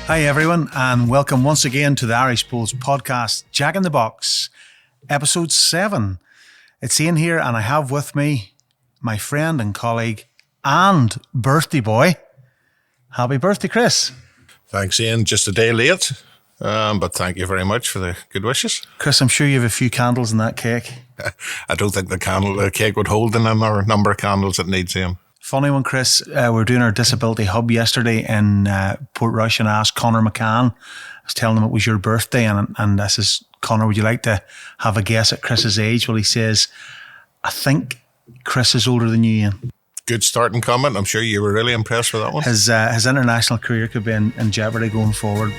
Hi everyone, and welcome once again to the Irish Bulls podcast, Jack in the Box, episode 7. It's Ian here, and I have with me my friend and colleague and birthday boy. Happy birthday, Chris. Thanks, Ian. Just a day late, but thank you very much for the good wishes. Chris, I'm sure you have a few candles in that cake. I don't think the cake would hold the number of candles it needs, Ian. Funny one, Chris. We were doing our disability hub yesterday in Portrush, and I asked Connor McCann. I was telling him it was your birthday, and I says, Connor, would you like to have a guess at Chris's age? Well, he says, I think Chris is older than you, Ian. Good starting comment. I'm sure you were really impressed with that one. His international career could be in jeopardy going forward.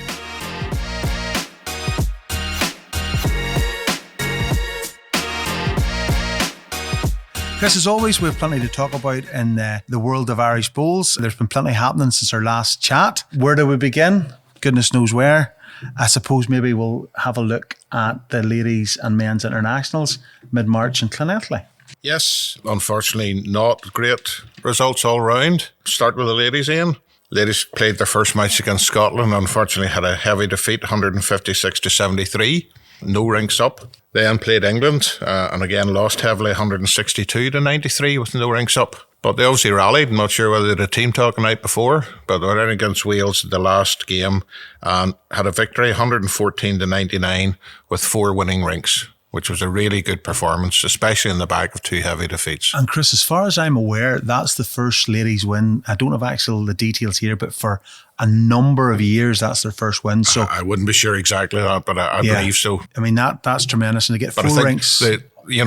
Chris, as always, we have plenty to talk about in the world of Irish Bulls. There's been plenty happening since our last chat. Where do we begin? Goodness knows where. I suppose maybe we'll have a look at the ladies and men's internationals mid-March in Llanelli. Yes, unfortunately not great results all round. Start with the ladies, Ian. Ladies played their first match against Scotland. Unfortunately had a heavy defeat, 156-73. No rinks up. Then played England and again lost heavily, 162-93 with no rinks up. But they obviously rallied. I'm not sure whether they had a team talk the night before, but they were in against Wales the last game and had a victory, 114-99 with 4 winning rinks, which was a really good performance, especially in the back of 2 heavy defeats. And Chris, as far as I'm aware, that's the first ladies win. I don't have the details here, but for a number of years, that's their first win. So I wouldn't be sure exactly that, but I believe so. I mean, that's tremendous. And to get 4 rinks.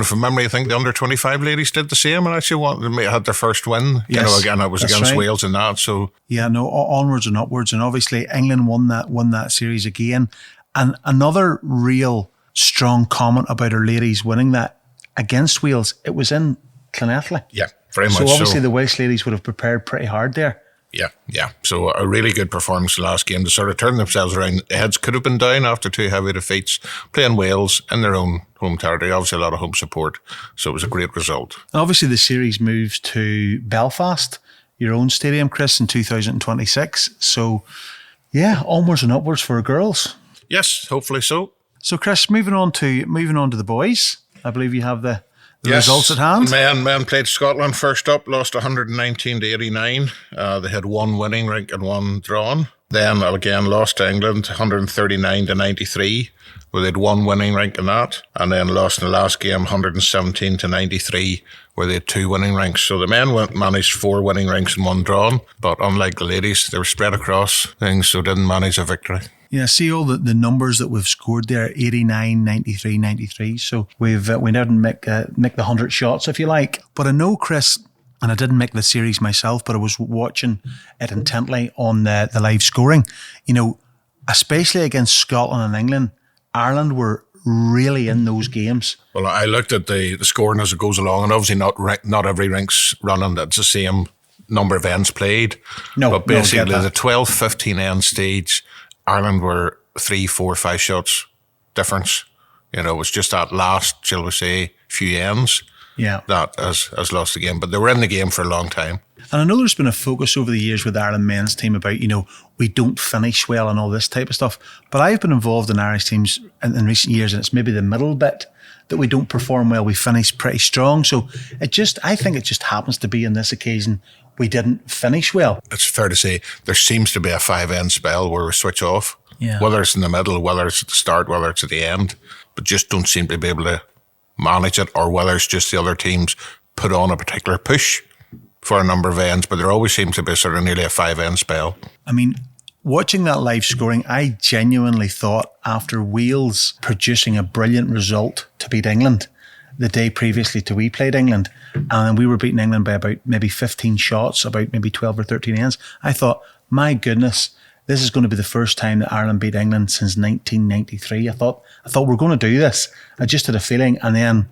From memory, I think the under-25 ladies did the same and actually had their first win. Yes, again, it was against Wales in that. So onwards and upwards. And obviously, England won that series again. And another real strong comment about our ladies winning that against Wales, it was in Llanelli. Yeah, very much so. So obviously the Welsh ladies would have prepared pretty hard there. Yeah. So a really good performance the last game to sort of turn themselves around. The heads could have been down after 2 heavy defeats, playing Wales in their own home territory. Obviously a lot of home support. So it was a great result. And obviously the series moves to Belfast, your own stadium, Chris, in 2026. So yeah, onwards and upwards for girls. Yes, hopefully so. So Chris, moving on to the boys. I believe you have the results at hand. Men played Scotland first up, lost 119-89. They had 1 winning rink and 1 drawn. Then again lost to England 139-93, where they had 1 winning rink in that. And then lost in the last game 117-93, where they had 2 winning rinks. So the men managed 4 winning rinks and 1 drawn. But unlike the ladies, they were spread across things, so didn't manage a victory. Yeah, see all the numbers that we've scored there, 89, 93, 93. So we didn't make the 100 shots, if you like. But I know, Chris, and I didn't make the series myself, but I was watching it intently on the live scoring. You know, especially against Scotland and England, Ireland were really in those games. Well, I looked at the scoring as it goes along, and obviously not every rink's running. That's the same number of ends played. But basically the 12-15 end stage, Ireland were 3, 4, 5 shots difference. You know, it was just that last, shall we say, few ends that has lost the game. But they were in the game for a long time. And I know there's been a focus over the years with the Ireland men's team about, we don't finish well and all this type of stuff. But I've been involved in Irish teams in recent years, and it's maybe the middle bit that we don't perform well. We finish pretty strong. So I think it just happens to be in this occasion we didn't finish well. It's fair to say there seems to be a 5-end spell where we switch off. Yeah. Whether it's in the middle, whether it's at the start, whether it's at the end, but just don't seem to be able to manage it, or whether it's just the other teams put on a particular push for a number of ends, but there always seems to be sort of nearly a 5-end spell. I mean, watching that live scoring, I genuinely thought after Wales producing a brilliant result to beat England the day previously to we played England, and we were beating England by about maybe 15 shots, about maybe 12 or 13 ends, I thought, my goodness, this is going to be the first time that Ireland beat England since 1993. I thought we're going to do this. I just had a feeling, and then,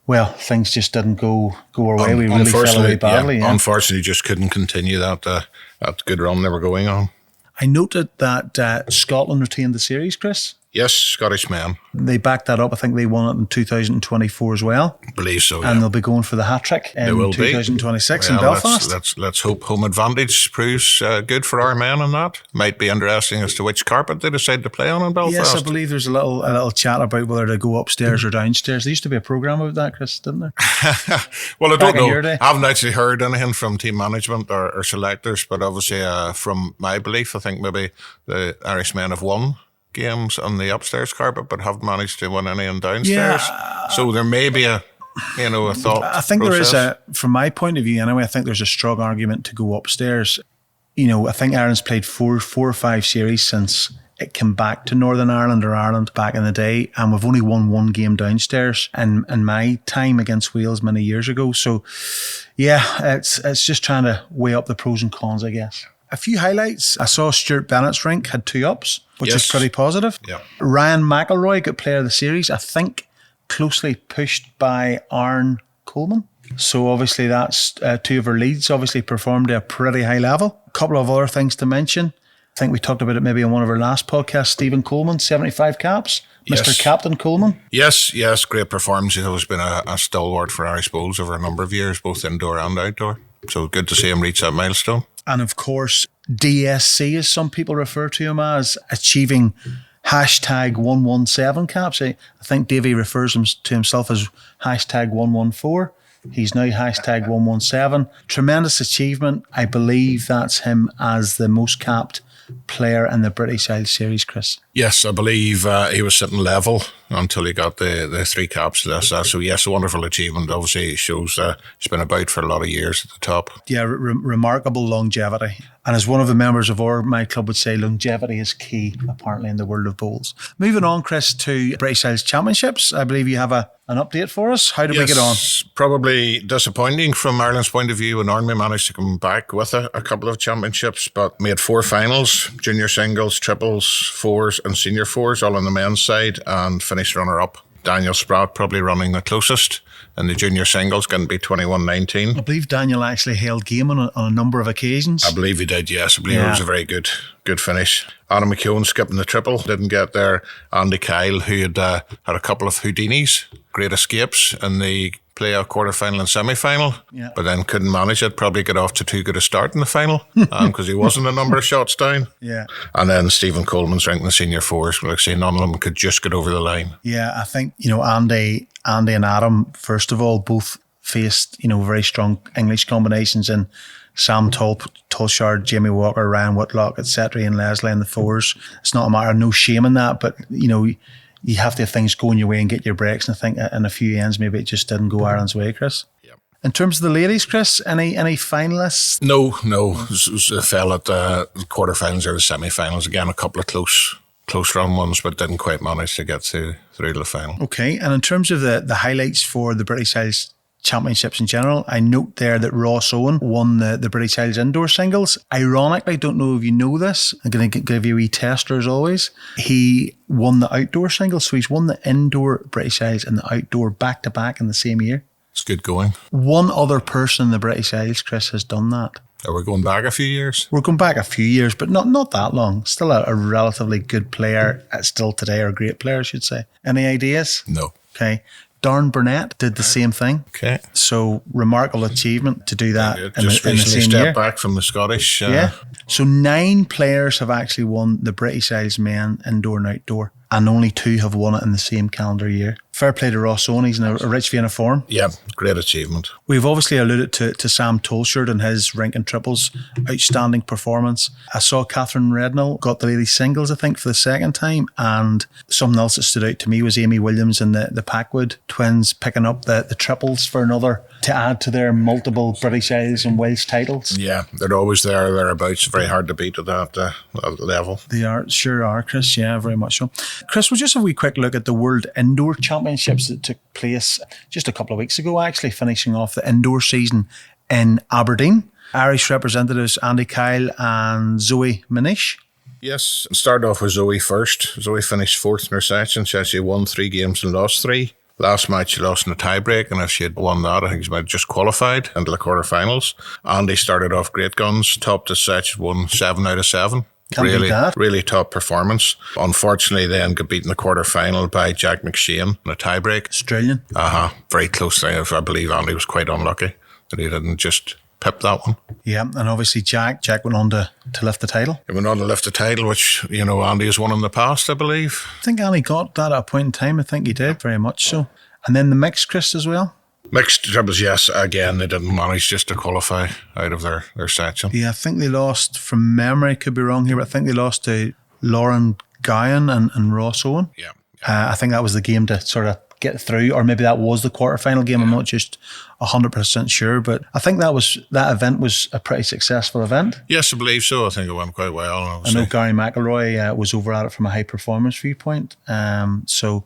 well, things just didn't go our way. We really fell away badly. Yeah. Unfortunately, just couldn't continue that good run they were going on. I noted that Scotland retained the series, Chris. Yes, Scottish men. They backed that up. I think they won it in 2024 as well. I believe so, yeah. And they'll be going for the hat-trick in 2026 in Belfast. Let's hope home advantage proves good for our men on that. Might be interesting as to which carpet they decide to play on in Belfast. Yes, I believe there's a little chat about whether to go upstairs or downstairs. There used to be a programme about that, Chris, didn't there? Well, I don't know. I haven't actually heard anything from team management or selectors, but obviously from my belief, I think maybe the Irishmen have won games on the upstairs carpet, but haven't managed to win any on downstairs. So there may be a thought. I think process. there is from my point of view anyway, I think there's a strong argument to go upstairs. I think Ireland's played four or five series since it came back to Northern Ireland or Ireland back in the day, and we've only won one game downstairs in my time against Wales many years ago. So yeah, it's just trying to weigh up the pros and cons, I guess. A few highlights. I saw Stuart Bennett's rink had 2 ups, which is pretty positive. Yeah. Ryan McElroy got player of the series, I think closely pushed by Aaron Coleman. So obviously that's 2 of our leads obviously performed at a pretty high level. A couple of other things to mention. I think we talked about it maybe on one of our last podcasts. Stephen Coleman, 75 caps. Yes. Mr. Captain Coleman. Yes, great performance. He's always been a stalwart for Irish bowls over a number of years, both indoor and outdoor. So good to see him reach that milestone. And of course, DSC, as some people refer to him as, achieving hashtag 117 caps. I think Davey refers to himself as hashtag 114. He's now hashtag 117. Tremendous achievement. I believe that's him as the most capped player in the British Isles series, Chris. Yes, I believe he was sitting level until he got the 3 caps. So yes, a wonderful achievement. Obviously, it shows he's been about for a lot of years at the top. Yeah, remarkable longevity. And as one of the members of my club would say, longevity is key, apparently, in the world of bowls. Moving on, Chris, to British Isles Championships. I believe you have an update for us. How did we get on? Probably disappointing from Ireland's point of view. And Army managed to come back with a couple of championships, but made 4 finals, junior singles, triples, 4s and senior 4s, all on the men's side, and finished runner-up. Daniel Spratt probably running the closest in the junior singles, going to be 21-19. I believe Daniel actually held game on a number of occasions. I believe he did, yes. I believe it was a very good finish. Adam McCune skipping the triple, didn't get there. Andy Kyle, who had a couple of Houdinis, great escapes in the playoff quarterfinal and semi-final, but then couldn't manage it, probably got off to too good a start in the final because he wasn't a number of shots down. Yeah. And then Stephen Coleman's ranked in the senior 4s. Like I say, none of them could just get over the line. Yeah, I think, Andy and Adam, first of all, both faced, very strong English combinations in Sam Tulshard, Jamie Walker, Ryan Whitlock, etc., and Leslie in the 4s. It's not a matter of no shame in that, but, you have to have things going your way and get your breaks. And I think in a few ends, maybe it just didn't go Ireland's way, Chris. Yep. In terms of the ladies, Chris, any finalists? No. It fell at the quarterfinals or the semi-finals. Again, a couple of close run ones, but didn't quite manage to get through to the final. Okay, and in terms of the highlights for the British Isles Championships in general, I note there that Ross Owen won the British Isles indoor singles. Ironically, I don't know if you know this, I'm going to give you a wee tester as always. He won the outdoor singles, so he's won the indoor British Isles and the outdoor back-to-back in the same year. It's good going. One other person in the British Isles, Chris, has done that. Are we going back a few years? We're going back a few years, but not that long. Still a relatively good player, still today, or a great player, I should say. Any ideas? No. Okay. Darren Burnett did the same thing. Okay. So remarkable achievement to do that in the same stepped year. Back from the Scottish. So 9 players have actually won the British Isles men indoor and outdoor, and only 2 have won it in the same calendar year. Fair play to Ross Owen, he's in a rich vein of form. Yeah, great achievement. We've obviously alluded to Sam Tulshard and his rink and triples, outstanding performance. I saw Catherine Rednall got the ladies singles, I think, for the second time, and something else that stood out to me was Amy Williams and the Packwood twins picking up the triples for another, to add to their multiple British Isles and Wales titles. Yeah, they're always thereabouts. Very hard to beat at that level. They sure are, Chris. Yeah, very much so. Chris, we'll just have a wee quick look at the World Indoor Championships that took place just a couple of weeks ago, actually, finishing off the indoor season in Aberdeen. Irish representatives Andy Kyle and Zoe Manish. Yes, started off with Zoe first. Zoe finished 4th in her section. She actually won 3 games and lost 3. Last match she lost in a tiebreak, and if she had won that, I think she might have just qualified into the quarterfinals. Andy started off great guns, topped his section, won 7 out of 7. Can't beat that. Really top performance. Unfortunately, then got beaten in the quarter-final by Jack McShane in a tiebreak. Australian. Very close thing. I believe Andy was quite unlucky that he didn't just pip that one. Yeah, and obviously Jack went on to lift the title. He went on to lift the title, which, Andy has won in the past, I believe. I think Andy got that at a point in time. I think he did, very much so. And then the mixed, Chris, as well. Mixed doubles, yes. Again, they didn't manage just to qualify out of their section. Yeah, I think they lost, from memory, could be wrong here, but I think they lost to Lauren Gowan and Ross Owen. Yeah. I think that was the game to sort of get through, or maybe that was the quarterfinal game. I'm not just 100% sure, but I think that event was a pretty successful event. Yes, I believe so. I think it went quite well. I know Gary McElroy was over at it from a high performance viewpoint. So,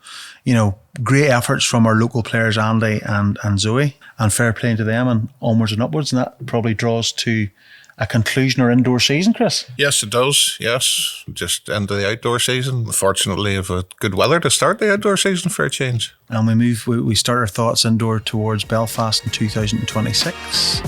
great efforts from our local players, Andy and Zoe, and fair play to them, and onwards and upwards. And that probably draws to a conclusion or indoor season, Chris. Yes, it does. Yes, just into the outdoor season. Fortunately, have a good weather to start the outdoor season for a change. And we start our thoughts indoor towards Belfast in 2026.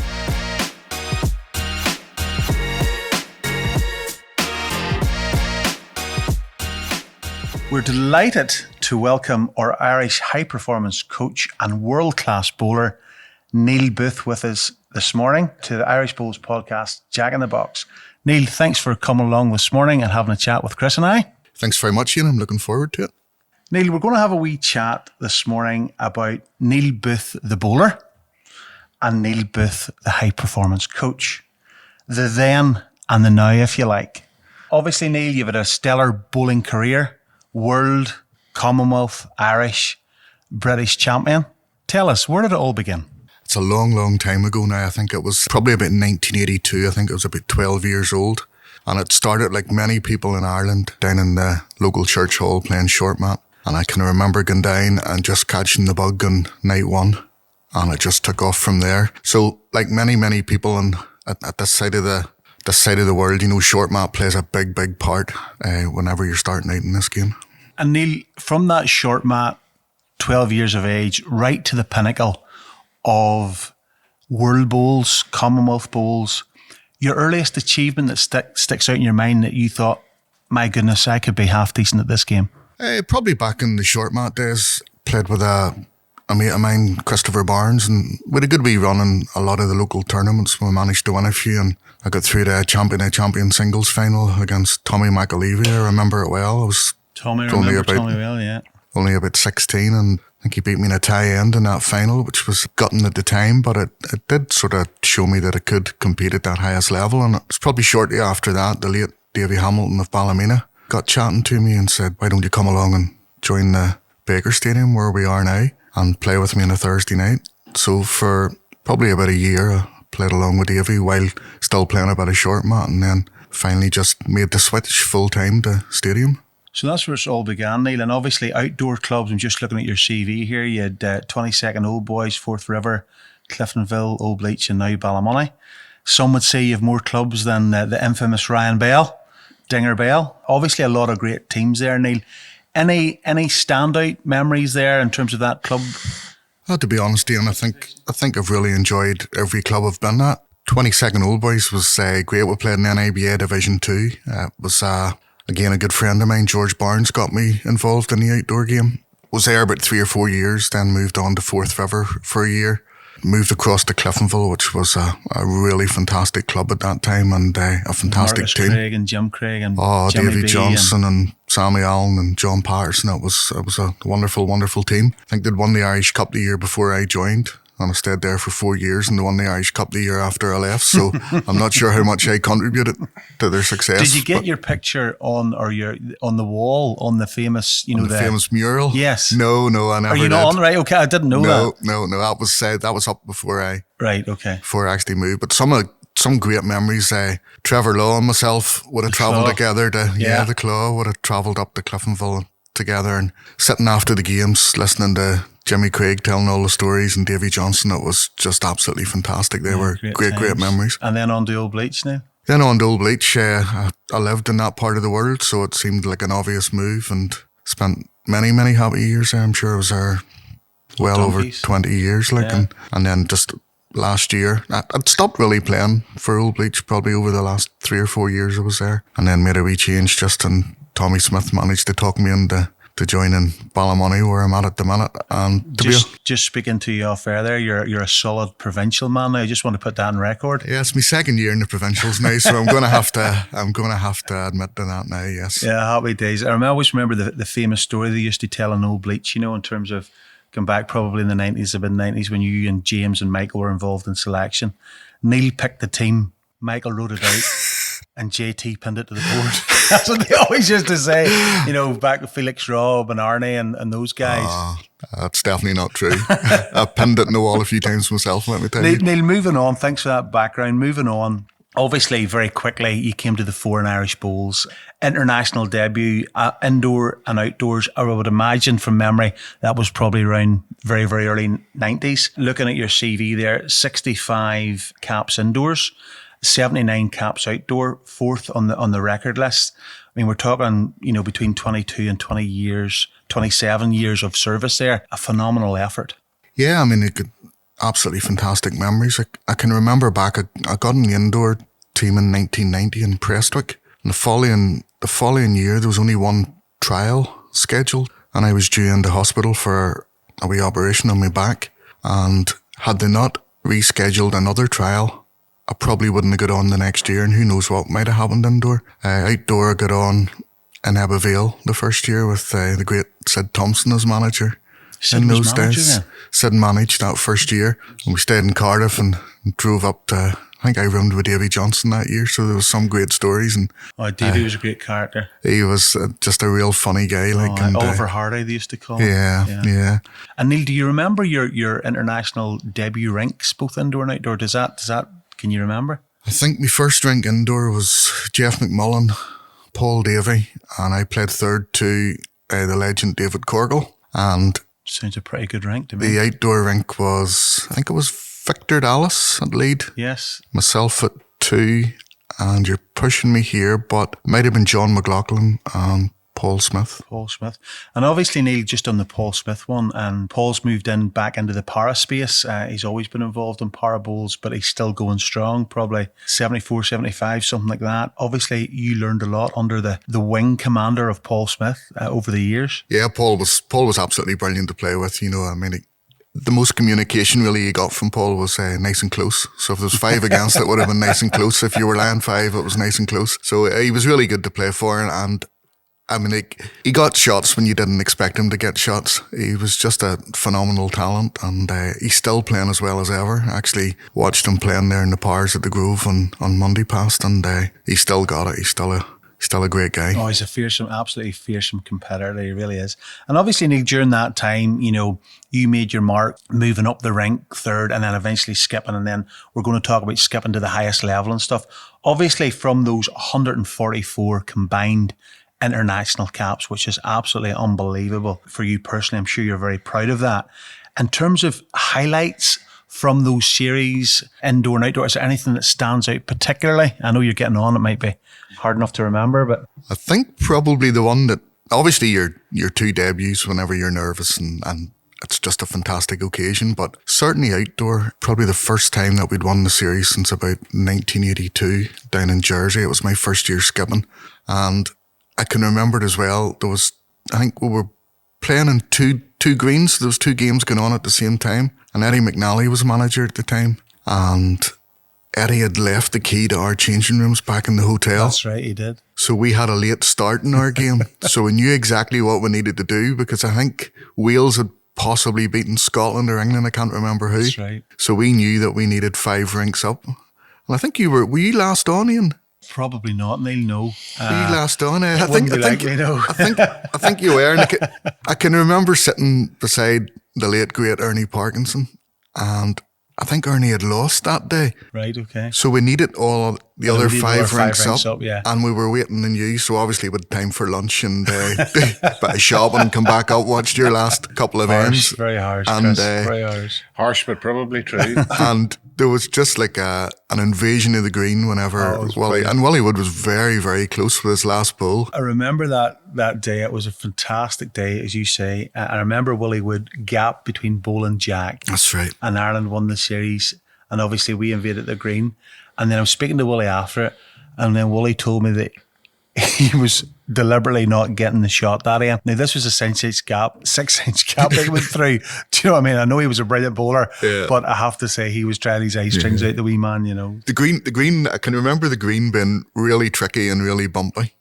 We're delighted to welcome our Irish high performance coach and world class bowler, Neil Booth, with us this morning to the Irish Bowls podcast, Jack in the Box. Neil, thanks for coming along this morning and having a chat with Chris and I. Thanks very much, Ian. I'm looking forward to it. Neil, we're going to have a wee chat this morning about Neil Booth, the bowler, and Neil Booth, the high performance coach. The then and the now, if you like. Obviously, Neil, you've had a stellar bowling career, world, Commonwealth, Irish, British champion. Tell us, where did it all begin? It's a long, long time ago now. I think it was probably about 1982. I think I was about 12 years old. And it started, like many people in Ireland, down in the local church hall playing short mat. And I can remember going down and just catching the bug on night one. And it just took off from there. So, like many, many people at this side of the world, short mat plays a big, big part whenever you're starting out in this game. And Neil, from that short mat, 12 years of age, right to the pinnacle of world bowls, Commonwealth bowls, your earliest achievement that sticks out in your mind that you thought, my goodness, I could be half decent at this game? Probably back in the short mat days, played with a mate of mine, Christopher Barnes, and we had a good wee run in a lot of the local tournaments. We managed to win a few, and I got through to a champion singles final against Tommy McAlevey. I remember it well. I was Tommy well, yeah. Only about 16, and I think he beat me in a tie end in that final, which was gutting at the time, but it did sort of show me that I could compete at that highest level. And it was probably shortly after that, the late Davy Hamilton of Ballymena got chatting to me and said, why don't you come along and join the Baker Stadium where we are now and play with me on a Thursday night. So for probably about a year, I played along with Davy while still playing a bit of short mat, and then finally just made the switch full time to stadium. So that's where it's all began, Neil. And obviously outdoor clubs, I'm just looking at your CV here. You had 22nd Old Boys, Forth River, Cliftonville, Old Bleach, and now Ballymoney. Some would say you have more clubs than the infamous Ryan Bell, Dinger Bell. Obviously a lot of great teams there, Neil. Any standout memories there in terms of that club? To be honest, Ian, I think I've really enjoyed every club I've been at. 22nd Old Boys was great. We played in NIBA Division 2. It was again a good friend of mine, George Barnes, got me involved in the outdoor game. Was there about 3 or 4 years, then moved on to Forth River for a year. Moved across to Cliftonville, which was a really fantastic club at that time, and a fantastic Marcus team. Craig and Jim Craig and Davy Jimmy B Johnson and Sammy Allen and John Patterson. It was a wonderful, wonderful team. I think they'd won the Irish Cup the year before I joined, and I stayed there for 4 years, and they won the Irish Cup the year after I left. So I'm not sure how much I contributed to their success. Did you get your picture on the wall on the famous, the famous mural? Yes. No, I never. Are you did. not on? Right, okay, I didn't know that. No, that was up before I. Right, okay. Before I actually moved, but some great memories. Trevor Law and myself would have travelled together to the Claw. Would have travelled up to Cliftonville together and sitting after the games, listening to Jimmy Craig telling all the stories and Davy Johnson. It was just absolutely fantastic. They were great memories. And then on to Old Bleach now? Then on to Old Bleach. I lived in that part of the world, so it seemed like an obvious move, and spent many, many happy years there. I'm sure I was there well over 20 years. And then just last year. I'd stopped really playing for Old Bleach probably over the last 3 or 4 years I was there, and then made a wee change just, and Tommy Smith managed to talk me into joining Ballymoney, where I'm at the minute. And just speaking to you off air there, you're a solid provincial man now. I just want to put that on record. Yeah, it's my second year in the provincials now, so I'm going to have to admit to that now. Yes. Yeah, happy days. I always remember the famous story they used to tell in Old Bleach, you know, in terms of going back probably in the 90s, the mid-90s, when you and James and Michael were involved in selection. Neil picked the team, Michael wrote it out, and JT pinned it to the board. That's what they always used to say, you know, back with Felix Robb and Arnie and those guys. That's definitely not true. I've pinned it in the wall a few times myself, let me tell you. Neil, moving on, thanks for that background. Moving on, obviously, very quickly, you came to the Foreign Irish Bowls. International debut, indoor and outdoors. I would imagine from memory, that was probably around very, very early 90s. Looking at your CV there, 65 caps indoors, 79 caps outdoor, fourth on the record list. I mean, we're talking, you know, between 22 and 27 years of service there. A phenomenal effort. Yeah, I mean, absolutely fantastic memories. I can remember back, I got in the indoor team in 1990 in Prestwick. And the following year, there was only one trial scheduled, and I was due into hospital for a wee operation on my back. And had they not rescheduled another trial, I probably wouldn't have got on the next year, and who knows what might have happened indoor. Outdoor, I got on in Abbeville the first year with the great Sid Thompson as manager. Sid in was those manager days. then? Sid managed that first year, and we stayed in Cardiff and drove up to, I think I roomed with Davy Johnson that year, so there was some great stories. And Davy was a great character. he was just a real funny guy. And, Oliver Hardy, they used to call him. Yeah. And Neil, do you remember your international debut rinks, both indoor and outdoor? Does that can you remember? I think my first rink indoor was Jeff McMullen, Paul Davy, and I played third to the legend David Corgle. And sounds a pretty good rink to me. The outdoor rink was, I think it was Victor Dallas at lead. Yes. Myself at 2, and you're pushing me here, but it might have been John McLaughlin and Paul Smith. And obviously, Neil, just on the Paul Smith one, and Paul's moved back into the para space. He's always been involved in para bowls, but he's still going strong, probably 74, 75, something like that. Obviously, you learned a lot under the wing commander of Paul Smith over the years. Yeah, Paul was absolutely brilliant to play with. You know, I mean, the most communication really you got from Paul was nice and close. So if there was 5 against, it would have been nice and close. If you were laying 5, it was nice and close. So he was really good to play for, and I mean, he got shots when you didn't expect him to get shots. He was just a phenomenal talent, and he's still playing as well as ever. I actually watched him playing there in the Powers at the Grove on Monday past, and he still got it. He's still a great guy. Oh, he's absolutely fearsome competitor. He really is. And obviously, Nick, during that time, you know, you made your mark moving up the rank third and then eventually skipping. And then we're going to talk about skipping to the highest level and stuff. Obviously, from those 144 combined international caps, which is absolutely unbelievable for you personally. I'm sure you're very proud of that. In terms of highlights from those series, indoor and outdoor, is there anything that stands out particularly? I know you're getting on, it might be hard enough to remember, but I think probably the one that, obviously your 2 debuts whenever you're nervous and it's just a fantastic occasion, but certainly outdoor, probably the first time that we'd won the series since about 1982 down in Jersey. It was my first year skipping, and I can remember it as well. I think we were playing in two greens. There was 2 games going on at the same time, and Eddie McNally was manager at the time, and Eddie had left the key to our changing rooms back in the hotel. That's right, he did. So we had a late start in our game. So we knew exactly what we needed to do, because I think Wales had possibly beaten Scotland or England. I can't remember who. That's right. So we knew that we needed 5 rinks up. And I think were you last on, Ian? Probably not, Neil, no. Were you last on? I think you were. And I can remember sitting beside the late, great Ernie Parkinson, and I think Ernie had lost that day. Right, okay. So we needed all the other 5 ranks up, yeah. And we were waiting on you, so obviously we had time for lunch and a bit of shopping and come back up, watched your last couple of ends. Very harsh, and, Chris, very harsh. Harsh, but probably true. And there was just like an invasion of the green whenever Wally Wood was very, very close with his last bowl. I remember that day. It was a fantastic day, as you say. I remember Willie Wood gap between bowl and jack. That's right. And Ireland won the series. and obviously we invaded the green. And then I was speaking to Wooly after it, and then Wooly told me that he was deliberately not getting the shot that end. Now, this was a 6-inch gap that he went through. Do you know what I mean? I know he was a brilliant bowler, but I have to say he was trying his eye strings out, the wee man, you know. The green, I can remember the green being really tricky and really bumpy.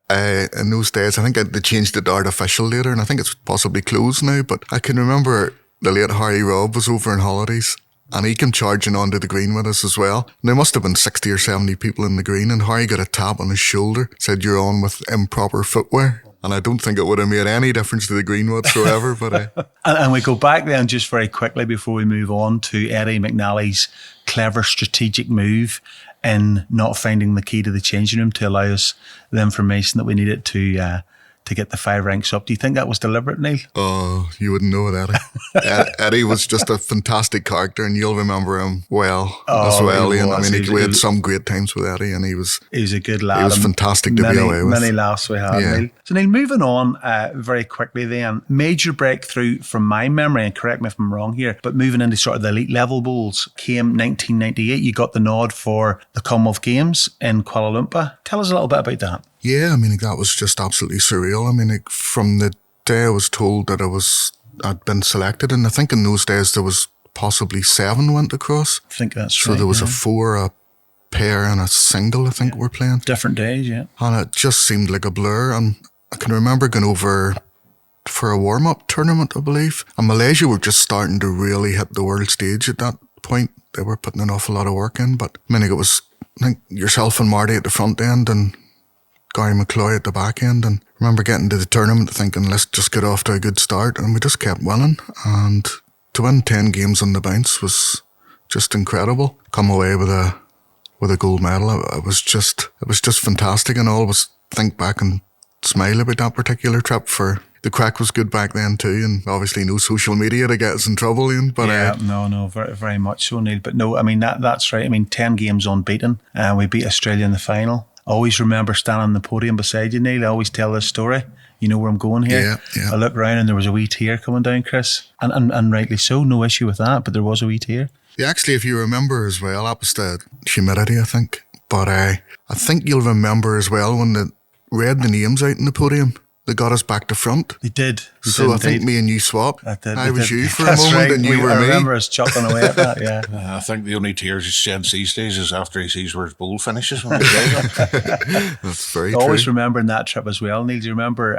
In those days, I think they changed it to artificial later, and I think it's possibly closed now, but I can remember the late Harry Robb was over on holidays, and he came charging onto the green with us as well. And there must have been 60 or 70 people in the green, and Harry got a tap on his shoulder, said, "You're on with improper footwear." And I don't think it would have made any difference to the green whatsoever. But and we go back then just very quickly before we move on to Eddie McNally's clever strategic move in not finding the key to the changing room to allow us the information that we needed to get the 5 ranks up. Do you think that was deliberate, Neil? Oh, you wouldn't know it, Eddie. Eddie was just a fantastic character, and you'll remember him well as well, Ian. I mean, we had some great times with Eddie, and he was a good lad. He was fantastic to be away with. Many laughs we had, Neil. So Neil, moving on very quickly then, major breakthrough from my memory, and correct me if I'm wrong here, but moving into sort of the elite level bowls came 1998. You got the nod for the Commonwealth Games in Kuala Lumpur. Tell us a little bit about that. Yeah, I mean, that was just absolutely surreal. I mean, from the day I was told that I'd been selected, and I think in those days there was possibly 7 went across. I think that's so right. So there was a 4, a pair, and a single, I think we're playing. Different days, yeah. And it just seemed like a blur. And I can remember going over for a warm-up tournament, I believe. And Malaysia were just starting to really hit the world stage at that point. They were putting an awful lot of work in. But I mean, it was, I think, yourself and Marty at the front end, and Gary McClure at the back end. And I remember getting to the tournament thinking, let's just get off to a good start. And we just kept winning. And to win 10 games on the bounce was just incredible. Come away with a gold medal. It was just fantastic. And I always think back and smile about that particular trip. For the crack was good back then too, and obviously no social media to get us in trouble, Ian. But no, very, very much so, Neil. But no, I mean that's right. I mean, 10 games unbeaten, and we beat Australia in the final. I always remember standing on the podium beside you, Neil. I always tell this story. You know where I'm going here. Yeah. I look around and there was a wee tear coming down, Chris, and rightly so. No issue with that, but there was a wee tear. Yeah, actually, if you remember as well, that was the humidity, I think. But I think you'll remember as well when they read the names out on the podium. They got us back to front. They did. So I think me and you swapped. I was you for a That's moment, right. and you were me. I remember us chuckling away at that, yeah. I think the only tears he sheds these days is after he sees where his bowl finishes. When he plays it. That's very true. Always remembering that trip as well, Neil. Do you remember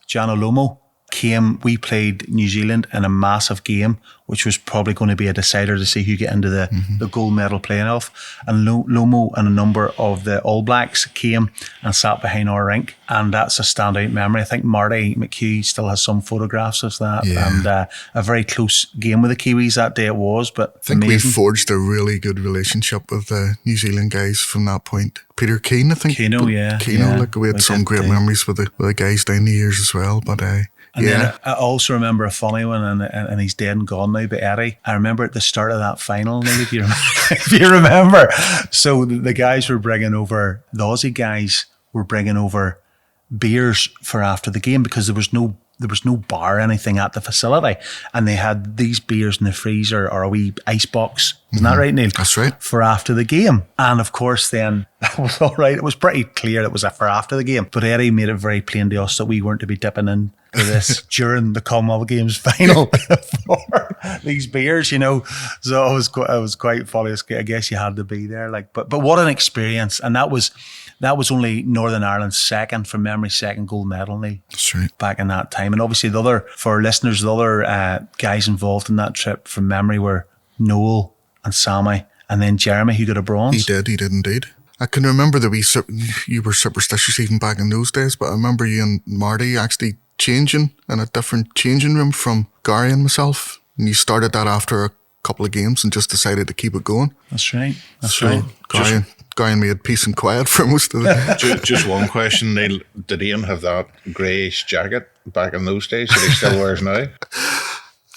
John Olomo came, we played New Zealand in a massive game, which was probably going to be a decider to see who get into the gold medal playoff. And Lomo and a number of the All Blacks came and sat behind our rink. And that's a standout memory. I think Marty McHugh still has some photographs of that. Yeah. And a very close game with the Kiwis that day it was. But I think amazing. we forged a really good relationship with the New Zealand guys from that point. Peter Keane, I think. Keno, yeah. Like we had some great memories with the guys down the years as well. But and then I also remember a funny one, and he's dead and gone now, but Eddie, I remember at the start of that final, Neil, if you remember. So the guys were bringing over, the Aussie guys were bringing over beers for after the game because there was no bar or anything at the facility, and they had these beers in the freezer or a wee ice box. Isn't that right, Neil? That's right. For after the game. And of course then, that was all right. It was pretty clear it was for after the game. But Eddie made it very plain to us that we weren't to be dipping in to this during the Commonwealth Games final for these beers, you know. So it was quite funny. I guess you had to be there. But what an experience. And that was only Northern Ireland's second gold medal, Neil. That's right. Back in that time. And obviously for our listeners, the other guys involved in that trip from memory were Noel and Sammy, and then Jeremy, who got a bronze. He did indeed. I can remember you were superstitious even back in those days, but I remember you and Marty actually changing in a different changing room from Gary and myself. And you started that after a couple of games and just decided to keep it going. That's right. That's right. Gary and me had peace and quiet for most of the Just one question, Neil. Did Ian have that greyish jacket back in those days that he still wears now?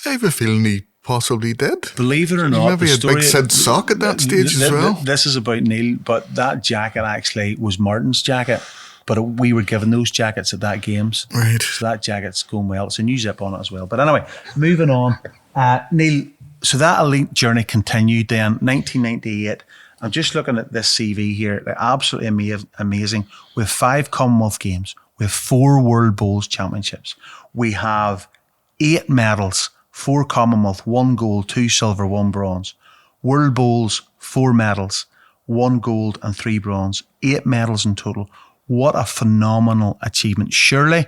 I have a feeling he possibly did. Believe it or not, maybe a big Sid sock at that stage as well. This is about Neil, but that jacket actually was Martin's jacket. But we were given those jackets at that games. Right. So that jacket's going well. It's a new zip on it as well. But anyway, moving on. Neil, So that elite journey continued then, 1998. I'm just looking at this CV here, like absolutely amazing. We have 5 Commonwealth Games. We have 4 World Bowls Championships. We have 8 medals, 4 Commonwealth, 1 gold, 2 silver, 1 bronze. World Bowls, 4 medals, 1 gold and 3 bronze. 8 medals in total. What a phenomenal achievement. Surely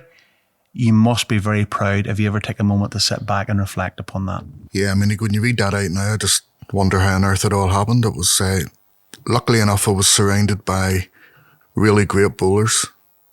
you must be very proud. Have you ever taken a moment to sit back and reflect upon that? Yeah, I mean, when you read that out now, I just wonder how on earth it all happened. It was, luckily enough, I was surrounded by really great bowlers,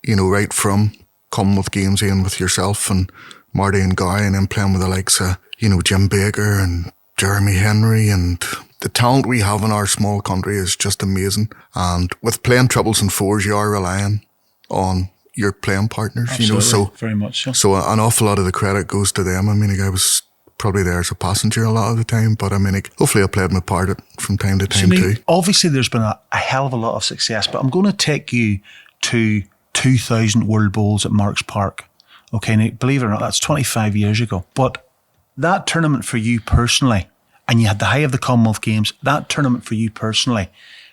you know, right from Commonwealth Games in with yourself and Marty and Guy, and then playing with the likes of, you know, Jim Baker and Jeremy Henry, and the talent we have in our small country is just amazing. And with playing triples and fours, you are relying on your playing partners. Absolutely, you know, so very much so. So an awful lot of the credit goes to them. I mean, I was probably there as a passenger a lot of the time, but I mean, hopefully I played my part from time to time too. Obviously, there's been a hell of a lot of success, but I'm going to take you to 2000 World Bowls at Marks Park. Okay, now, believe it or not, that's 25 years ago. But that tournament for you personally, and you had the high of the Commonwealth Games, that tournament for you personally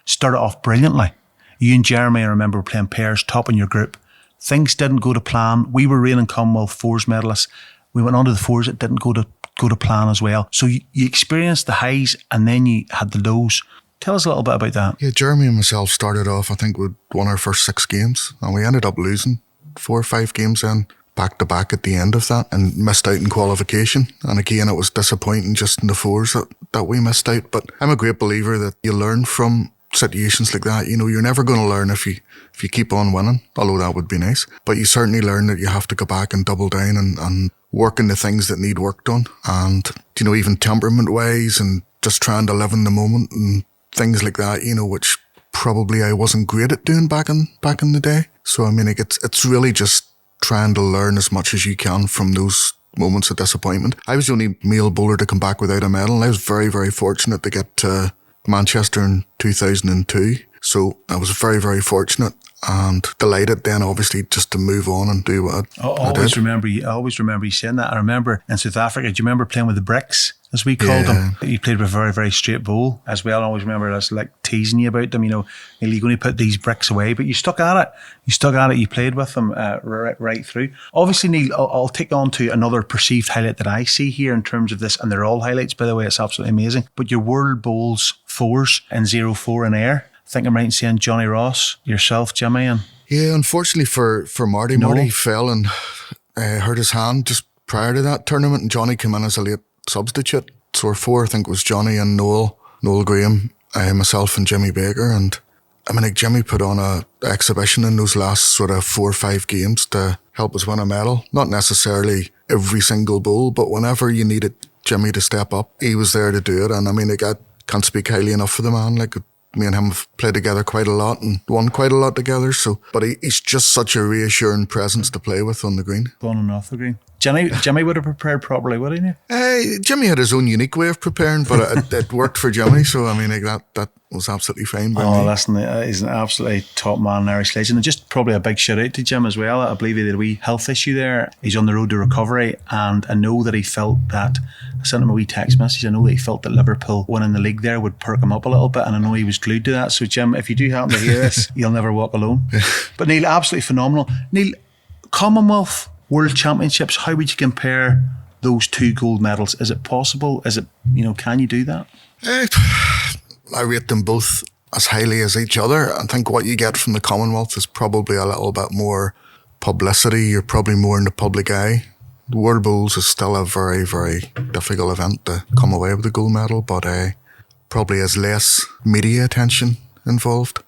started off brilliantly. You and Jeremy, I remember, were playing pairs, top in your group. Things didn't go to plan. We were reigning Commonwealth fours medalists. We went on to the fours. It didn't go to plan as well. So you experienced the highs and then you had the lows. Tell us a little bit about that. Yeah, Jeremy and myself started off, I think we'd won our first 6 games, and we ended up losing 4 or 5 games then, back to back at the end of that, and missed out in qualification. And again, it was disappointing just in the fours that we missed out. But I'm a great believer that you learn from situations like that. You know, you're never going to learn if you keep on winning, although that would be nice. But you certainly learn that you have to go back and double down and work on the things that need work done. And, you know, even temperament wise and just trying to live in the moment and things like that, you know, which probably I wasn't great at doing back in the day. So, I mean, it's really just trying to learn as much as you can from those moments of disappointment. I was the only male bowler to come back without a medal, and I was very, very fortunate to get to Manchester in 2002. So I was very, very fortunate and delighted then, obviously, just to move on and do what I did. I always remember you saying that. I remember in South Africa, do you remember playing with the bricks, as we called them? You played with a very, very straight bowl as well. I always remember us like teasing you about them, you know, you're going to put these bricks away, but you stuck at it. You played with them right through. Obviously, Neil, I'll take on to another perceived highlight that I see here in terms of this, and they're all highlights, by the way, it's absolutely amazing. But your World Bowls fours in 04 in air. I think I'm right in saying Johnny Ross, yourself, Jimmy, and... Yeah, unfortunately for Marty, Marty fell and hurt his hand just prior to that tournament, and Johnny came in as a late substitute. So our 4, I think, was Johnny and Noel Graham, myself and Jimmy Baker. And I mean, like, Jimmy put on a exhibition in those last sort of 4 or 5 games to help us win a medal. Not necessarily every single bowl, but whenever you needed Jimmy to step up, he was there to do it. And I mean, like, I can't speak highly enough for the man. Like, me and him have played together quite a lot and won quite a lot together. So, but he's just such a reassuring presence to play with on the green. On and off the green. Jimmy would have prepared properly, wouldn't he? Jimmy had his own unique way of preparing, but it worked for Jimmy. So, I mean, like that was absolutely fine by me. Listen, he's an absolutely top man, Irish legend. And just probably a big shout out to Jim as well. I believe he had a wee health issue there. He's on the road to recovery, and I know that he felt that, I sent him a wee text message, I know that he felt that Liverpool winning the league there would perk him up a little bit, and I know he was glued to that. So Jim, if you do happen to hear this, you'll never walk alone. But Neil, absolutely phenomenal. Neil, Commonwealth World Championships, how would you compare those 2 gold medals? Is it possible? Is it, you know, can you do that? I rate them both as highly as each other. I think what you get from the Commonwealth is probably a little bit more publicity. You're probably more in the public eye. The World Bowls is still a very, very difficult event to come away with a gold medal, but probably has less media attention involved.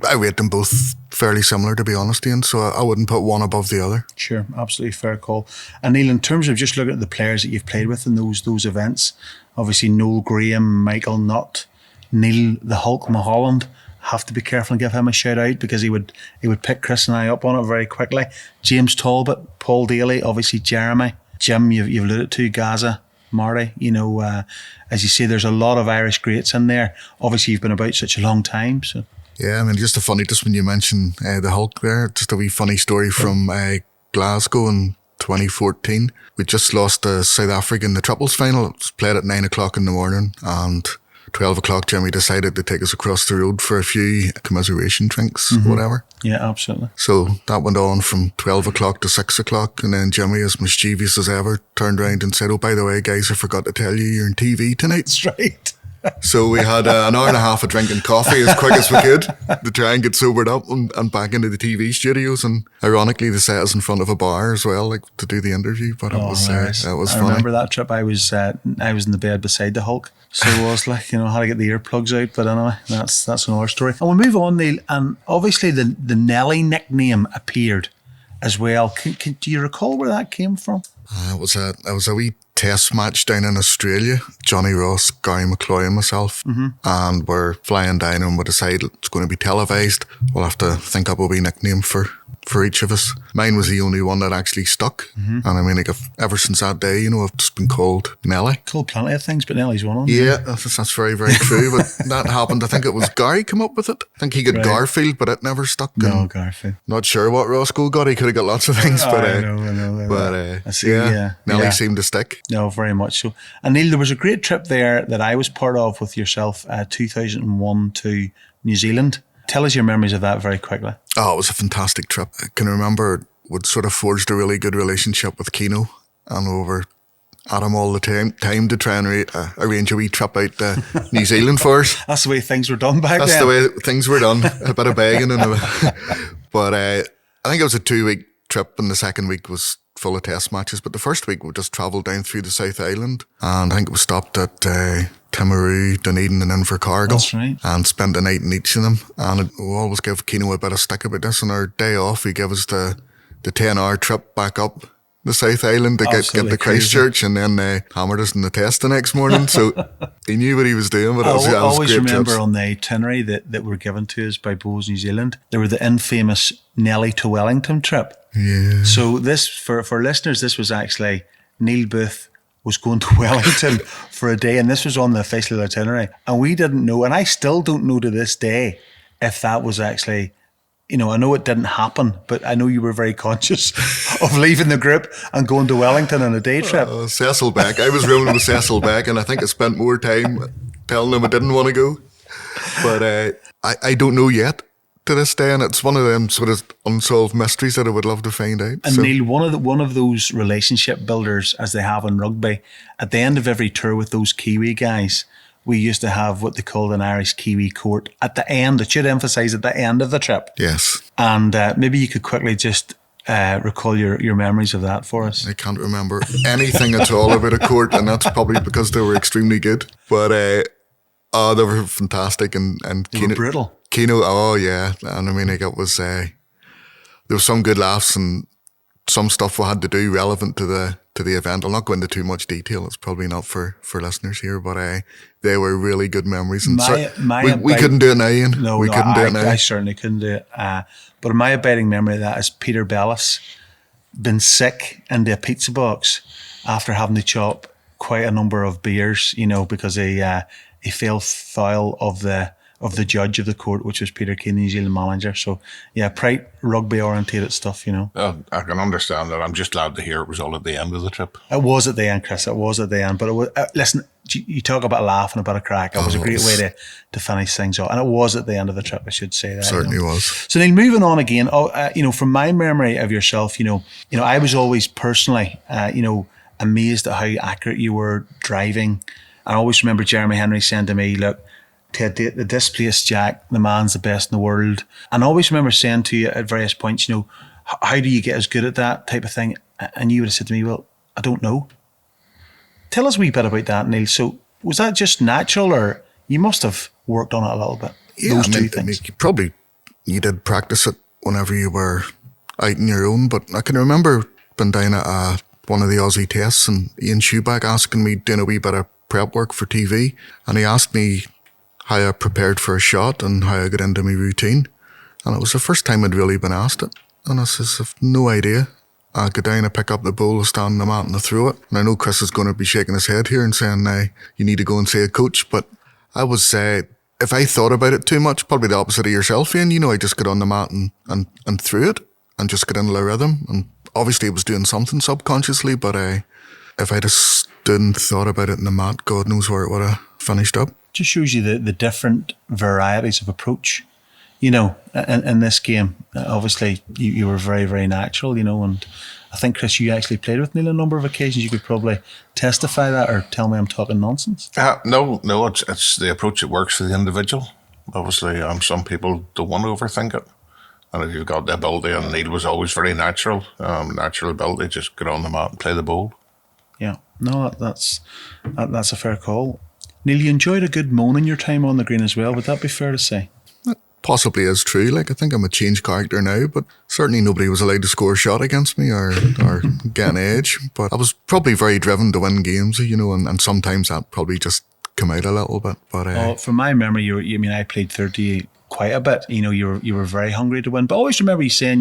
I rate them both fairly similar, to be honest, Ian, so I wouldn't put one above the other. Sure, absolutely fair call. And Neil, in terms of just looking at the players that you've played with in those events, obviously Noel Graham, Michael Nutt, Neil the Hulk Mulholland, have to be careful and give him a shout out because he would pick Chris and I up on it very quickly. James Talbot, Paul Daly, obviously Jeremy, Jim, you've alluded to, Gaza, Marty, you know, as you say, there's a lot of Irish greats in there. Obviously you've been about such a long time, so... Yeah, I mean, just when you mention the Hulk there, just a wee funny story from Glasgow in 2014. We just lost to South Africa in the triples final. It was played at 9 o'clock in the morning, and 12 o'clock, Jimmy decided to take us across the road for a few commiseration drinks, whatever. Yeah, absolutely. So that went on from 12 o'clock to 6 o'clock, and then Jimmy, as mischievous as ever, turned around and said, "Oh, by the way, guys, I forgot to tell you, you're on TV tonight." That's right. So we had an hour and a half of drinking coffee as quick as we could to try and get sobered up and back into the TV studios. And ironically, they set us in front of a bar as well, like to do the interview. But it was funny. I remember that trip. I was in the bed beside the Hulk, so I was like, how to get the earplugs out. But anyway, that's another story. And we'll move on, Neil. And obviously, the Nelly nickname appeared as well. Do you recall where that came from? It was a wee test match down in Australia. Johnny Ross, Gary McClure and myself, and we're flying down, and we decided it's going to be televised. We'll have to think up a wee nickname for each of us. Mine was the only one that actually stuck, and I mean, like, ever since that day, I've just been called Nelly. Called plenty of things, but Nelly's one of them. Yeah, that's very, very true. But that happened. I think it was Gary come up with it. I think he got Garfield, but it never stuck. No, Garfield. Not sure what Roscoe got. He could have got lots of things, but I know. But I see, yeah. Nelly seemed to stick. No, very much so. And Neil, there was a great trip there that I was part of with yourself, 2001 to New Zealand. Tell us your memories of that very quickly. Oh, it was a fantastic trip. I can remember we'd sort of forged a really good relationship with Keno, and we were at him all the time to try and arrange a wee trip out to New Zealand for us. That's the way things were done back then. That's the way things were done. A bit of begging but I think it was a 2-week trip, and the second week was full of test matches. But the first week we just travelled down through the South Island, and I think we stopped at Timaru, Dunedin and Invercargill. That's right. And spent the night in each of them. And we always give Keno a bit of stick about this. On our day off, he gave us the 10-hour trip back up the South Island to get to Christchurch, and then hammered us in the test the next morning. So he knew what he was doing. But I always great remember trips. On the itinerary that were given to us by Bowes New Zealand, there were the infamous Nelly to Wellington trip. Yeah. So this, for listeners, this was actually Neil Booth was going to Wellington for a day, and this was on the official itinerary. And we didn't know, and I still don't know to this day, if that was actually, I know it didn't happen, but I know you were very conscious of leaving the group and going to Wellington on a day trip. Cecil Beck. I was rooming with Cecil Beck, and I think I spent more time telling him I didn't want to go. But I don't know yet to this day, and it's one of them sort of unsolved mysteries that I would love to find out. And Neil, one of those relationship builders, as they have in rugby, at the end of every tour with those Kiwi guys, we used to have what they called an Irish Kiwi court at the end. It should emphasise at the end of the trip. Yes. And maybe you could quickly just recall your memories of that for us. I can't remember anything at all about a court, and that's probably because they were extremely good. But they were fantastic, and they were brutal. Keno, oh yeah, and I mean, like, it was there was some good laughs and some stuff we had to do relevant to the event. I'll not go into too much detail. It's probably not for listeners here, but they were really good memories. And we couldn't do it now, Ian. No, we couldn't do it now. I certainly couldn't do it. But my abiding memory of that is Peter Bellis been sick into a pizza box after having to chop quite a number of beers, because he fell foul of the judge of the court, which was Peter Keane, the New Zealand manager. So, yeah, quite rugby-orientated stuff, I can understand that. I'm just glad to hear it was all at the end of the trip. It was at the end, Chris. It was at the end. But it was, listen, you talk about a laugh and a bit of crack. It was a great way to finish things off. And it was at the end of the trip, I should say that. Certainly was. So then moving on again, from my memory of yourself, I was always personally, amazed at how accurate you were driving. I always remember Jeremy Henry saying to me, look, Ted, the displaced Jack, the man's the best in the world. And I always remember saying to you at various points, how do you get as good at that type of thing? And you would have said to me, well, I don't know. Tell us a wee bit about that, Neil. So was that just natural, or you must have worked on it a little bit? Yeah, those two things. You did practice it whenever you were out on your own, but I can remember being down at one of the Aussie tests and Ian Shoeback asking me doing a wee bit of prep work for TV, and he asked me how I prepared for a shot and how I got into my routine. And it was the first time I'd really been asked it. And I says, I've no idea. I go down, I pick up the bowl, I stand on the mat and I throw it. And I know Chris is going to be shaking his head here and saying, you need to go and see a coach. But I was, if I thought about it too much, probably the opposite of yourself, Ian. I just got on the mat and threw it and just got into the rhythm. And obviously I was doing something subconsciously, but if I'd have stood and thought about it in the mat, God knows where it would have finished up. Just shows you the different varieties of approach. In this game, obviously you were very, very natural, and I think, Chris, you actually played with Neil on a number of occasions. You could probably testify that or tell me I'm talking nonsense. No, it's the approach that works for the individual. Obviously, some people don't want to overthink it. And if you've got the ability, and Neil was always very natural ability, just get on the mat and play the bowl. Yeah, no, that's a fair call. Neil, you enjoyed a good moan in your time on the green as well. Would that be fair to say? That possibly is true. Like, I think I'm a changed character now, but certainly nobody was allowed to score a shot against me or get an edge. But I was probably very driven to win games, and sometimes that probably just come out a little bit. But from my memory, I played 30 quite a bit. You were very hungry to win. But I always remember you saying,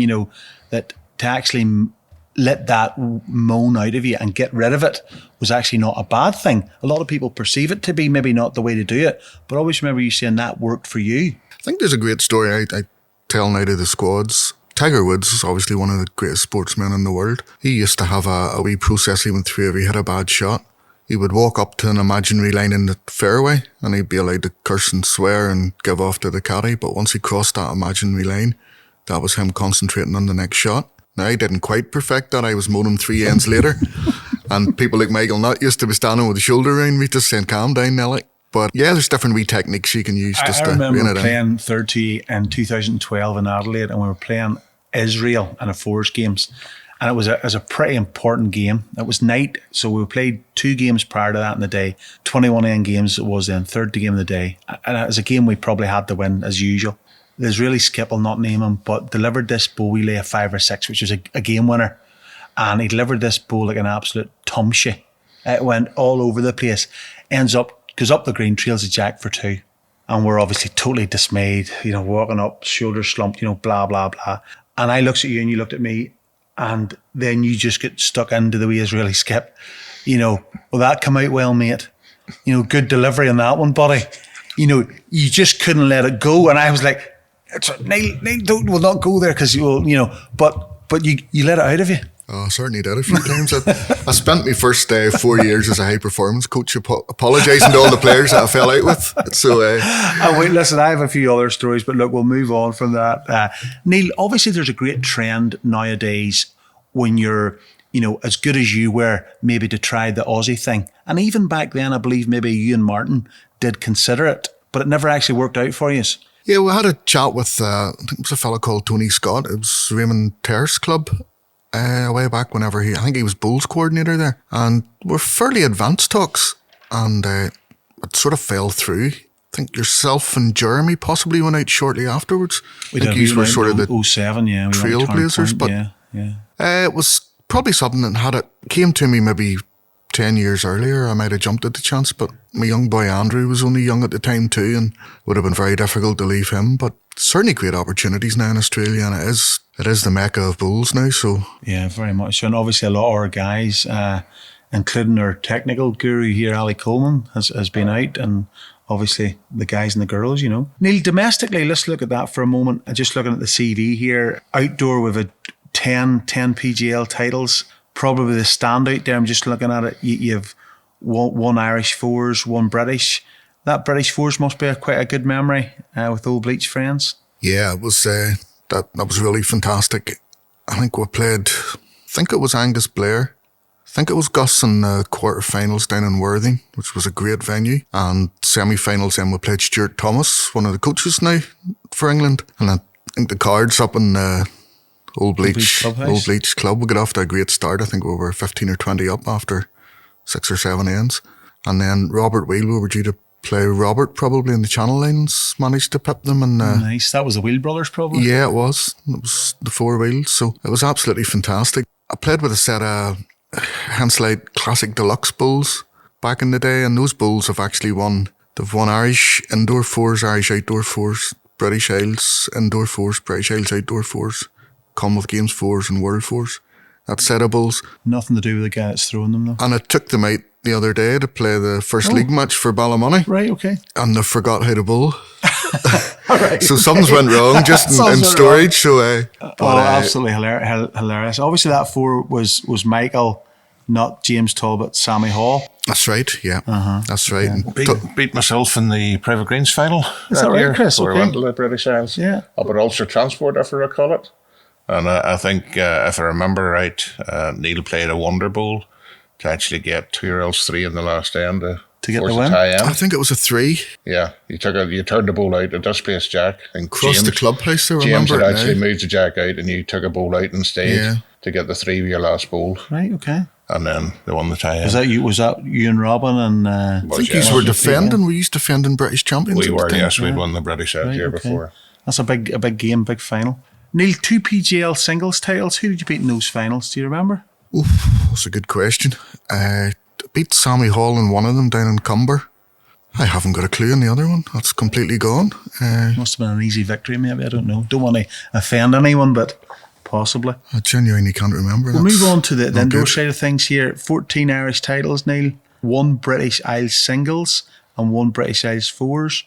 that to actually let that moan out of you and get rid of it was actually not a bad thing. A lot of people perceive it to be maybe not the way to do it, but I always remember you saying that worked for you. I think there's a great story I tell now to the squads. Tiger Woods is obviously one of the greatest sportsmen in the world. He used to have a wee process he went through if he had a bad shot. He would walk up to an imaginary line in the fairway and he'd be allowed to curse and swear and give off to the caddy, but once he crossed that imaginary line, that was him concentrating on the next shot. Now, I didn't quite perfect that. I was moaning 3 ends later. And people like Michael Nutt used to be standing with the shoulder around me just saying, calm down, Nelly. But yeah, there's different wee techniques you can use just to rein it in. I remember playing 30 in 2012 in Adelaide, and we were playing Israel in a fours games. And it was a pretty important game. It was night, so we played 2 games prior to that in the day. 21 end games it was then, third game of the day. And it was a game we probably had to win as usual. The Israeli skip, I'll not name him, but delivered this bowl. We lay a 5 or 6, which was a game winner. And he delivered this bowl like an absolute tumshy. It went all over the place. Goes up the green, trails a jack for 2. And we're obviously totally dismayed, walking up, shoulders slumped, blah, blah, blah. And I looked at you and you looked at me, and then you just get stuck into the wee Israeli skip. Will that come out well, mate? Good delivery on that one, buddy. You just couldn't let it go. And I was like, Neil, we'll not go there because but you let it out of you. Oh, I certainly did a few times. I spent my first 4 years as a high performance coach apologising to all the players that I fell out with. So, wait, listen, I have a few other stories, but look, we'll move on from that. Neil, obviously there's a great trend nowadays when you're, as good as you were, maybe to try the Aussie thing. And even back then, I believe maybe you and Martin did consider it, but it never actually worked out for you. Yeah, we had a chat with, I think it was a fella called Tony Scott. It was Raymond Terrace Club. Way back whenever I think he was Bulls coordinator there, and we're fairly advanced talks, and it sort of fell through. I think yourself and Jeremy possibly went out shortly afterwards. I think you were sort of the 07, yeah, trailblazers, but it was probably something that came to me maybe 10 years earlier. I might have jumped at the chance, but my young boy Andrew was only young at the time too, and would have been very difficult to leave him, but certainly great opportunities now in Australia, and it is the mecca of bowls now. So yeah, very much so. And obviously a lot of our guys, including our technical guru here, Ali Coleman, has been out, and obviously the guys and the girls, Neil, domestically, let's look at that for a moment. Just looking at the CV here, outdoor with a 10 PGL titles, probably the standout there. I'm just looking at it. You've one Irish fours, one British. That British fours must be quite a good memory with old Bleach friends. Yeah, it was that was really fantastic. I think we played, it was Angus Blair. I think it was Gus in the quarterfinals down in Worthing, which was a great venue. And semi-finals then we played Stuart Thomas, one of the coaches now for England. And I think the Cards up in Old Bleach Club. We got off to a great start. I think we were 15 or 20 up after 6 or 7 ends. And then Robert Wheel, we were due to play Robert probably in the Channel Lines, managed to pip them. And nice. That was the Wheel brothers probably? Yeah, it was. It was the 4 wheels. So it was absolutely fantastic. I played with a set of Henslide Classic Deluxe bowls back in the day, and those bowls have actually won. They've won Irish Indoor Fours, Irish Outdoor Fours, British Isles Indoor Fours, British Isles Outdoor Fours, Commonwealth Games Fours and World Fours. That set of bowls. Nothing to do with the guy that's throwing them though. And I took them out the other day to play the first league match for Ballymoney. Right, okay. And they forgot how to bowl. So something's went wrong just in storage. So, absolutely hilarious. Obviously, that 4 was Michael, not James Talbot, Sammy Hall. That's right. Yeah, that's right. And Beat myself in the Private Greens final. Is that right, year, Chris? where Okay. I went to the British Isles. Yeah. Up at Ulster Transport, if I recall it. And I think, if I remember right, Neil played a wonder bowl to actually get 2 or else 3 in the last end To get force the a win? tie in. I think it was a 3 Yeah, you turned the ball out. It displaced Jack and across the clubhouse. I James remember had it actually now. moved the Jack out, and you took a ball out instead Yeah. to get the 3 with your last ball, Right, okay. and then they won the tie in. Was that you and Robin and I think you were defending. Were you defending British champions? We at the were, time? yes, we'd won the British out Right, year okay. before. That's a big game, big final. Neil, 2 PGL singles titles. Who did you beat in those finals? Do you remember? That's a good question. Beat Sammy Hall in one of them down in Cumber. I haven't got a clue on the other one. That's completely gone. Must have been an easy victory, maybe. I don't know. Don't want to offend anyone, but possibly. I genuinely can't remember. We'll That's move on to the not indoor good. side of things here. 14 Irish titles, Neil. 1 British Isles singles and 1 British Isles fours.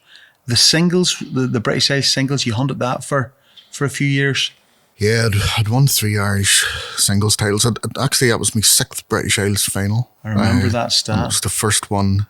The singles, the British Isles singles, you hunted that for a few years. Yeah, I'd won 3 Irish singles titles. Actually, that was my 6th British Isles final. I remember that and stat. It was the first one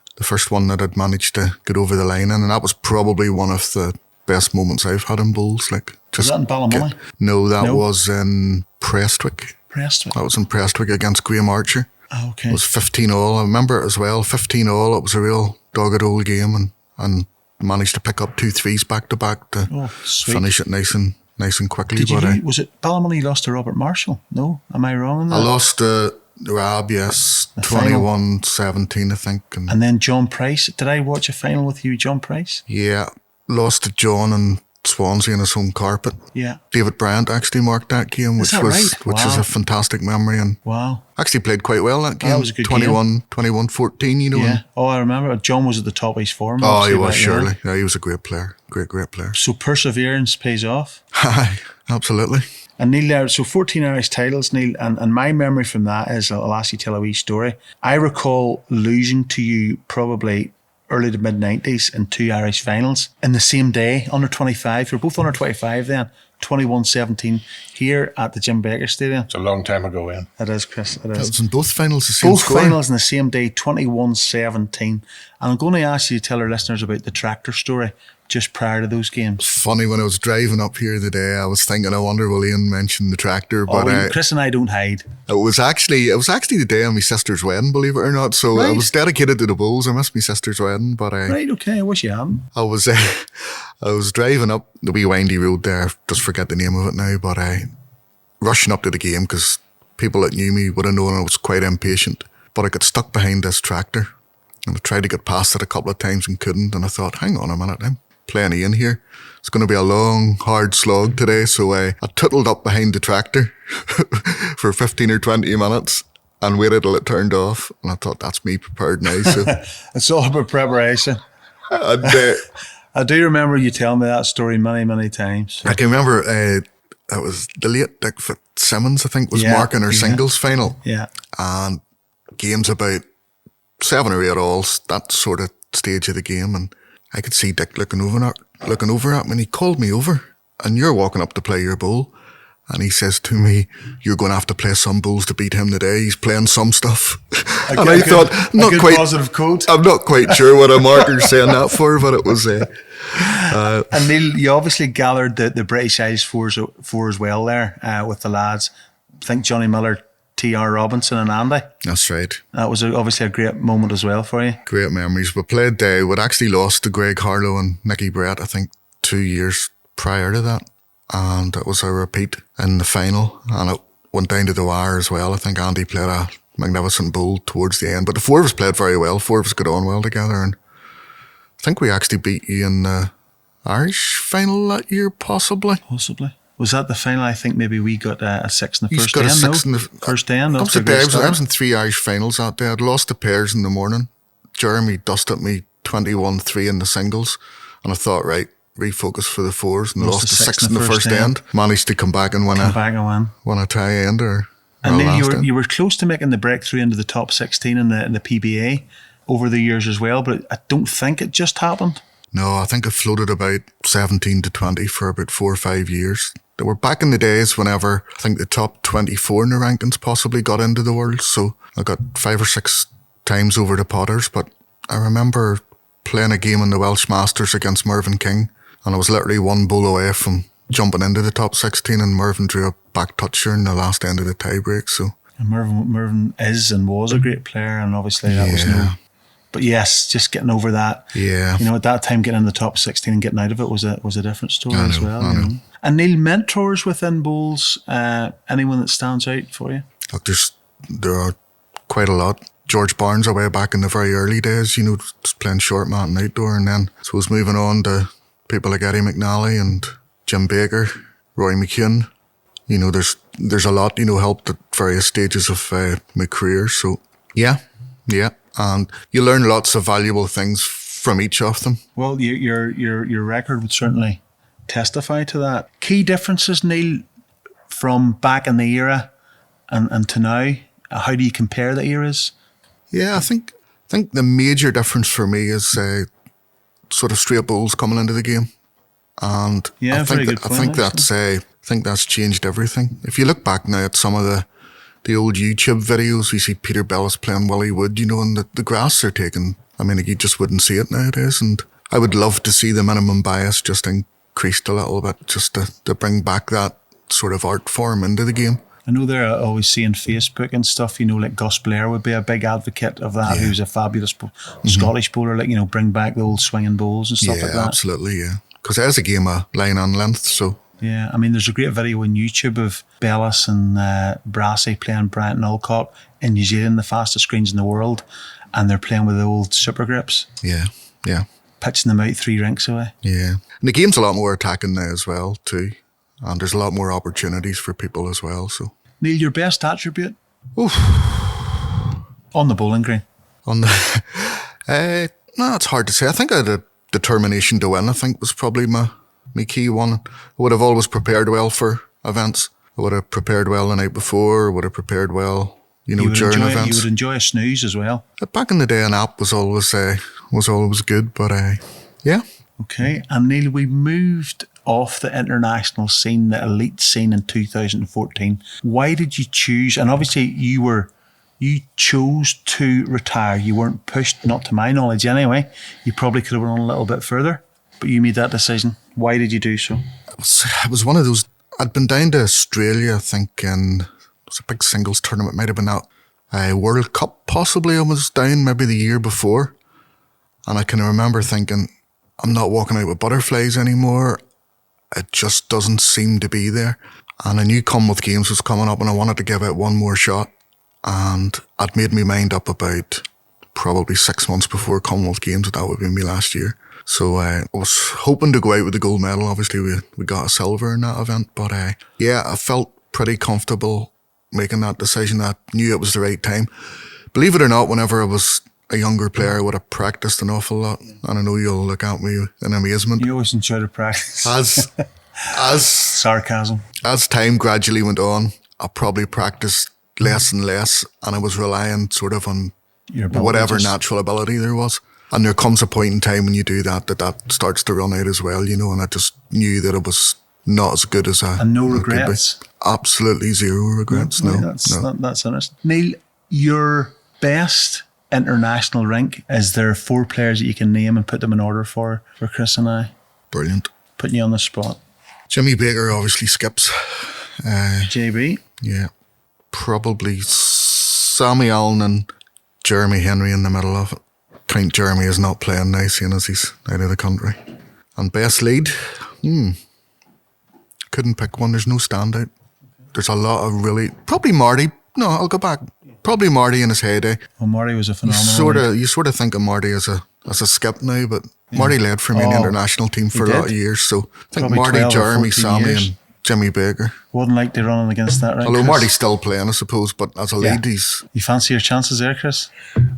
that I'd managed to get over the line in, and that was probably one of the best moments I've had in bowls. Like, Was that in Ballymoney? No, that was in Prestwick. Prestwick. That was in Prestwick against Graham Archer. Oh, okay. It was 15-all. I remember it as well. 15-all. It was a real dogged old game, and managed to pick up 2 3s back to back to sweet. finish it nice and quickly. Did you but was it Ballymoney you lost to Robert Marshall? No? Am I wrong in that? I lost to Rab, yes, The final. 21-17, I think. And then John Price. Did I watch a final with you, John Price? Yeah, lost to John and Swansea in his home carpet. Yeah. David Bryant actually marked that game, which that was right? which is Wow. a fantastic memory, and Wow. actually played quite well that game. That was a good 21-14, you know. Yeah. and- Oh, I remember. John was at the top of his form. Oh, he obviously, was, back then. surely. Yeah, he was a great player. Great player. So perseverance pays off. Aye, absolutely. And Neil, there, so 14 Irish titles, Neil, and my memory from that is, I'll ask you to tell a wee story. I recall losing to you probably early to mid-90s in 2 Irish finals in the same day, under 25. You're both under 25 then, 21-17, here at the Jim Baker Stadium. It's a long time ago, Ian. It is, Chris, it That is. was in both finals the same Both score. finals in the same day, 21-17. And I'm going to ask you to tell our listeners about the tractor story just prior to those games. Funny, when I was driving up here the day, I was thinking, I wonder will Ian mention the tractor, but Chris and I don't hide. it was actually the day of my sister's wedding, believe it or not. So I Right. was dedicated to the Bulls. I missed my sister's wedding, but Right, okay, I wish you hadn't. I was driving up the wee windy road there. Just forget the name of it now, but rushing up to the game because people that knew me would have known I was quite impatient. But I got stuck behind this tractor, and I tried to get past it a couple of times and couldn't. And I thought, hang on a minute, I'm playing in here. It's going to be a long, hard slog today. So I tootled up behind the tractor for 15 or 20 minutes and waited till it turned off. And I thought, that's me prepared now. So It's all about preparation. and, I do remember you telling me that story many, many times. I can remember it was the late Dick Fitzsimmons, I think, was Yeah, marking our yeah. singles final. Yeah. And games about 7 or 8 alls, that sort of stage of the game. And I could see Dick looking over at me, and he called me over, and you're walking up to play your bowl. And he says to me, you're going to have to play some bowls to beat him today. He's playing some stuff. And I thought, a good positive quote. I'm not quite sure what a marker's saying that for, but it was... And Neil, you obviously gathered the British Isles four as well there with the lads. I think Johnny Miller, T.R. Robinson and Andy. That's right. That was obviously a great moment as well for you. Great memories. We played, we'd actually lost to Greg Harlow and Nicky Brett, I think, 2 years prior to that. And it was a repeat in the final. And it went down to the wire as well. I think Andy played a magnificent bowl towards the end. But the 4 of us played very well. 4 of us got on well together. And I think we actually beat you in the Irish final that year, possibly. Possibly. Was that the final? I think maybe we got a 6 in the He's first got end. a 6 in the first end. Comes to day, I was in 3 Irish finals that day. I'd lost the pairs in the morning. Jeremy dusted me 21-3 in the singles. And I thought, right, refocus for the 4s, and lost the 6 in the first end. Managed to come back and win a tie end or and then last end. you were close to making the breakthrough into the top 16 in the PBA over the years as well, but I don't think it just happened. No, I think it floated about 17 to 20 for about 4 or 5 years. They were back in the days whenever I think the top 24 in the rankings possibly got into the world. So I got 5 or 6 times over the Potters. But I remember playing a game in the Welsh Masters against Mervyn King, and I was literally one bowl away from jumping into the top 16, and Mervyn drew a back toucher in the last end of the tiebreak. So And Mervyn is and was a great player, and obviously that was no. But yes, just getting over that. Yeah. You know, at that time, getting in the top 16 and getting out of it was a different story as well. I know. And Neil, mentors within bowls, anyone that stands out for you? Look, there are quite a lot. George Barnes away back in the very early days, you know, just playing short mat and outdoor, and then I suppose moving on to people like Eddie McNally and Jim Baker, Roy McCune. You know, there's a lot, you know, helped at various stages of my career. So yeah. And you learn lots of valuable things from each of them. Well, your record would certainly testify to that. Key differences, Neil, from back in the era and to now. How do you compare the eras? Yeah, I think the major difference for me is sort of straight bowls coming into the game, and Yeah, I very think good point, I think that's changed everything. If you look back now at some of the old YouTube videos, we see Peter Bellis playing Willie Wood, you know, and the grass they're taking. I mean, you just wouldn't see it nowadays, and I would love to see the minimum bias just increased a little bit, just to bring back that sort of art form into the game. I know they're always seeing Facebook and stuff, you know, like Gus Blair would be a big advocate of that, who's a fabulous Scottish bowler, like, you know, bring back the old swinging bowls and stuff like that. Yeah, absolutely, yeah. Because it is a game of line and length, so... Yeah, I mean, there's a great video on YouTube of Bellis and Brassey playing Bryant and Alcock in New Zealand, the fastest screens in the world, and they're playing with the old super grips. Yeah. Pitching them out 3 rinks away. Yeah. And the game's a lot more attacking now as well, too. And there's a lot more opportunities for people as well, so... Neil, your best attribute? Oof. On the bowling green. On the... no, it's hard to say. I think I had a determination to win, I think, was probably my key one. I would have always prepared well for events. I would have prepared well the night before, would have prepared well, you know, during events. You would enjoy a snooze as well. Back in the day, an app was always good, but yeah. Okay, and Neil, we moved off the international scene, the elite scene in 2014. Why did you choose, and obviously you chose to retire. You weren't pushed, not to my knowledge anyway. You probably could have went on a little bit further, but you made that decision. Why did you do so? It was one of those, I'd been down to Australia, I think, and it was a big singles tournament, might have been that World Cup possibly. I was down maybe the year before, and I can remember thinking, I'm not walking out with butterflies anymore. It just doesn't seem to be there. And I knew Commonwealth Games was coming up and I wanted to give it one more shot. And I'd made my mind up about probably 6 months before Commonwealth Games that would be my last year. So I was hoping to go out with the gold medal. Obviously we got a silver in that event. But yeah, I felt pretty comfortable making that decision. I knew it was the right time. Believe it or not, whenever I was a younger player, I would have practiced an awful lot. And I know you'll look at me in amazement. You always enjoy the practice. As sarcasm. As time gradually went on, I probably practiced less and less, and I was relying sort of on whatever natural ability there was. And there comes a point in time when you do that starts to run out as well, you know, and I just knew that it was not as good as I... And no regrets? Absolutely zero regrets, no. That's honest. Neil, your best international rink, is there 4 players that you can name and put them in order for Chris and I? Brilliant. Putting you on the spot. Jimmy Baker obviously skips. JB? Yeah. Probably Sammy Allen and Jeremy Henry in the middle of it. Count Jeremy is not playing now, seeing as he's out of the country. And best lead? Couldn't pick one. There's no standout. There's a lot of really... Probably Marty. No, I'll go back. Probably Marty in his heyday. Well, Marty was a phenomenal... You sort of think of Marty as a skip now, but Marty led for me in the international team for a lot of years. So I think Probably Marty, Jeremy, 14 Sammy years. and Jimmy Baker. Wouldn't like to run against that, right? Although Chris? Marty's still playing, I suppose, but as a lead, he's... You fancy your chances there, Chris?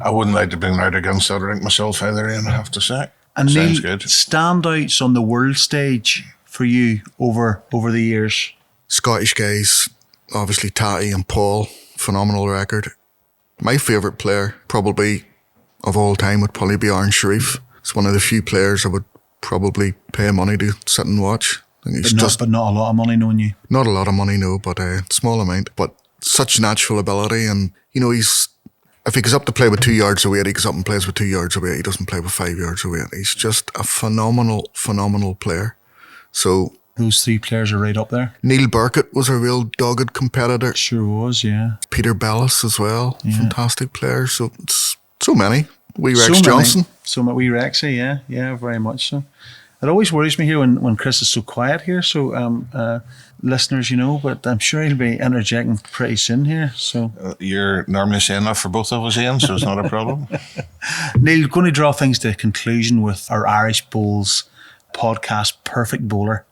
I wouldn't like to bring right against that rink myself either, Ian, I have to say. And Sounds Neil, good. standouts on the world stage for you over the years? Scottish guys, obviously Tatty and Paul, phenomenal record. My favourite player, probably of all time, would probably be Aaron Sharif. It's one of the few players I would probably pay money to sit and watch. I think he's But not a lot of money, knowing you. not a lot of money, no, but a small amount. But such natural ability, and if he goes up to play with 2 yards of weight, he goes up and plays with 2 yards of weight. He doesn't play with 5 yards of weight. He's just a phenomenal player. So Those three players are right up there. Neil Burkett was a real dogged competitor. Sure was, yeah. Peter Bellis as well, fantastic player. So it's so many. Wee Rex So many. Johnson. So many. Wee Rexy, yeah, very much so. It always worries me here when Chris is so quiet here. So listeners, but I'm sure he'll be interjecting pretty soon here. So You're normally saying that for both of us, Ian, so it's not a problem. Neil, going to draw things to a conclusion with our Irish Bowls podcast, Perfect Bowler.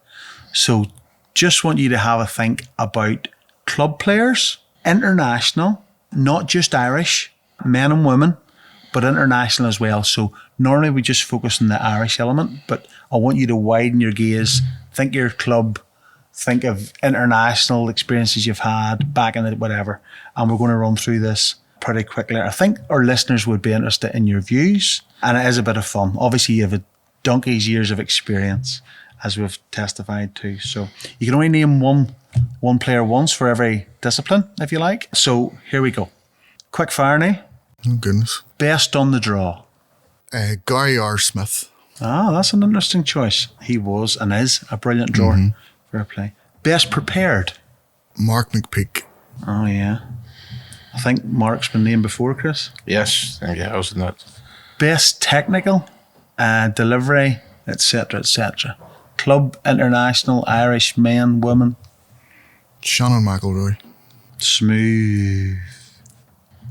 So just want you to have a think about club players, international, not just Irish, men and women, but international as well. So normally we just focus on the Irish element, but I want you to widen your gaze, think your club, think of international experiences you've had back in it, whatever. And we're going to run through this pretty quickly. I think our listeners would be interested in your views, and it is a bit of fun. Obviously, you have a donkey's years of experience, as we've testified to. So you can only name one player once for every discipline, if you like. So here we go. Quick fire, Neil. Oh, goodness. Best on the draw. Gary R. Smith. Ah, that's an interesting choice. He was and is a brilliant drawer. Fair play. Best prepared. Mark McPeak. Oh, yeah. I think Mark's been named before, Chris. Yes, yeah, I was in that. Best technical, delivery, etc., etc. Club, international, Irish, men, women. Shannon McElroy. Smooth.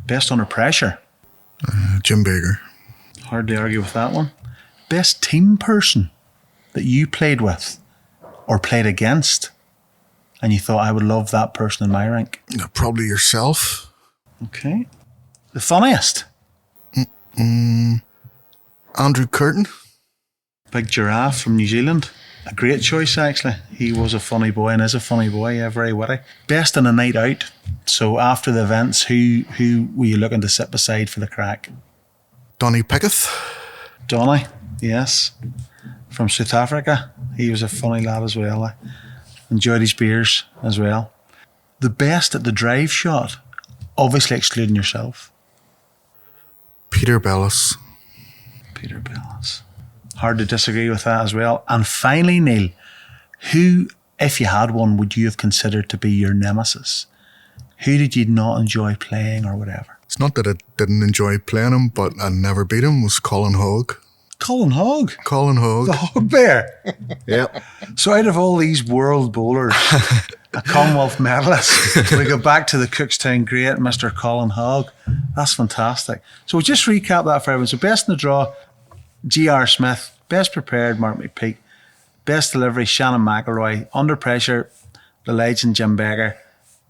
Best under pressure. Jim Baker. Hard to argue with that one. Best team person that you played with or played against, and you thought, I would love that person in my rank. Probably yourself. Okay. The funniest. Andrew Curtin. Big Giraffe from New Zealand. A great choice, actually. He was a funny boy and is a funny boy, yeah, very witty. Best in a night out. So after the events, who were you looking to sit beside for the crack? Donny Pickett. Donny, yes. From South Africa. He was a funny lad as well. I enjoyed his beers as well. The best at the drive shot, obviously excluding yourself. Peter Bellis. Peter Bellis. Hard to disagree with that as well. And finally, Neil, who, if you had one, would you have considered to be your nemesis? Who did you not enjoy playing or whatever? It's not that I didn't enjoy playing him, but I never beat him, was Colin Hogg. Colin Hogg? Colin Hogg. The Hog Bear? Yep. So out of all these world bowlers, a Commonwealth medalist, we go back to the Cookstown great, Mr. Colin Hogg. That's fantastic. So we'll just recap that for everyone. So best in the draw, G.R. Smith. Best prepared, Mark McPeak. Best delivery, Shannon McElroy. Under pressure, the legend, Jim Baker.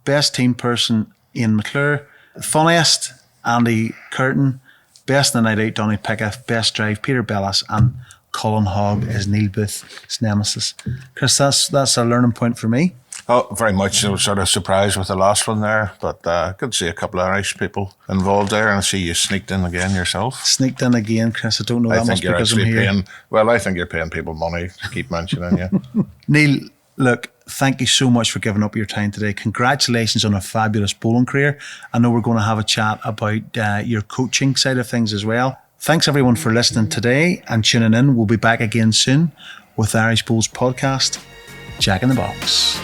Best team person, Ian McClure. Funniest, Andy Curtin. Best in the night out, Donny Pickett. Best drive, Peter Bellis. And Colin Hogg is Neil Booth's nemesis. Chris, that's a learning point for me. Oh, very much. I was sort of surprised with the last one there, but good to see a couple of Irish people involved there, and I see you sneaked in again yourself. Sneaked in again, Chris. I don't know. That must be because I'm here. I think you're paying people money to keep mentioning you. Neil, look, thank you so much for giving up your time today. Congratulations on a fabulous bowling career. I know we're going to have a chat about your coaching side of things as well. Thanks everyone for listening today and tuning in. We'll be back again soon with the Irish Bowls podcast. Jack in the Box.